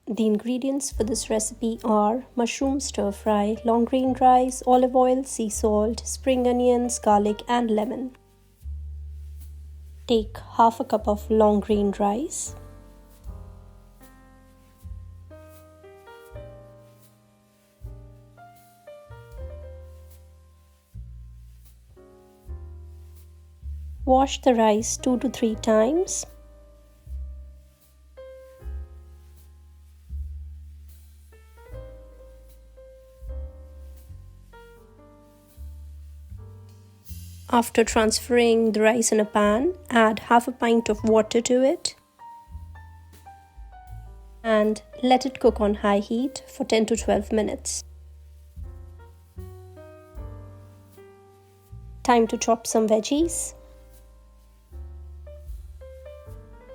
The ingredients for this recipe are mushroom stir fry, long grain rice, olive oil, sea salt, spring onions, garlic and lemon. Take half a cup of long grain rice. Wash the rice 2 to 3 times. After transferring the rice in a pan, add half a pint of water to it and let it cook on high heat for 10 to 12 minutes. Time to chop some veggies.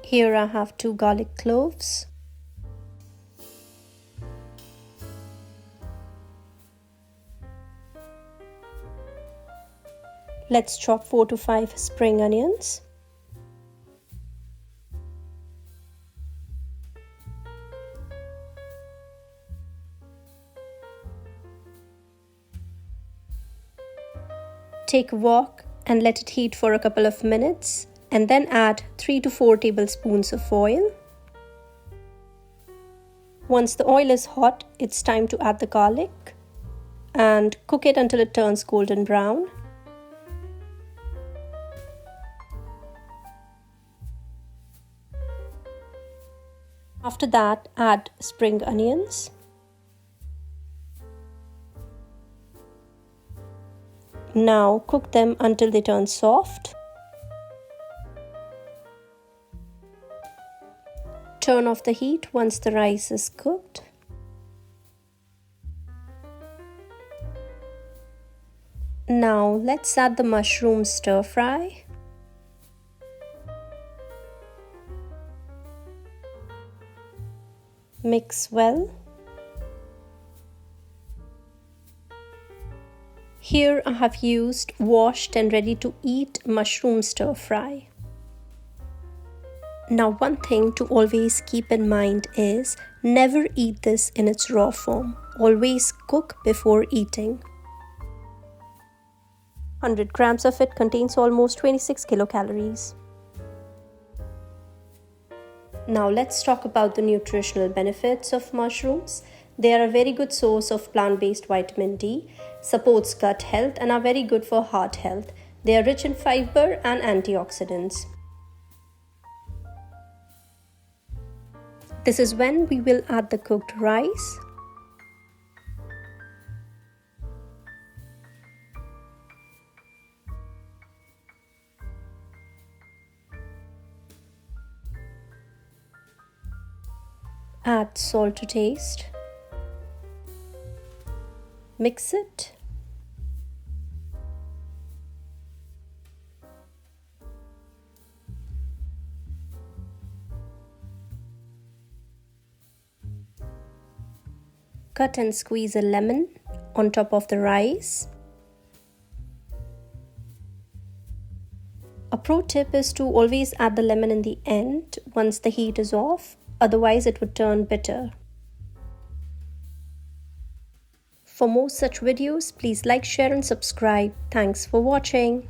Here I have 2 garlic cloves, let's chop 4 to 5 spring onions. Take a wok and let it heat for a couple of minutes, and then add 3 to 4 tablespoons of oil. Once the oil is hot, it's time to add the garlic and cook it until it turns golden brown. After that, add spring onions. Now cook them until they turn soft. Turn off the heat once the rice is cooked. Now let's add the mushroom stir fry. Mix well. Here I have used washed and ready to eat mushroom stir fry. Now one thing to always keep in mind is never eat this in its raw form. Always cook before eating. 100 grams of it contains almost 26 kilocalories. Now let's talk about the nutritional benefits of mushrooms. They are a very good source of plant-based vitamin D, supports gut health and are very good for heart health. They are rich in fiber and antioxidants. This is when we will add the cooked rice. Add salt to taste. Mix it. Cut and squeeze a lemon on top of the rice. A pro tip is to always add the lemon in the end once the heat is off, otherwise it would turn bitter. For more such videos, please like, share and subscribe. Thanks for watching.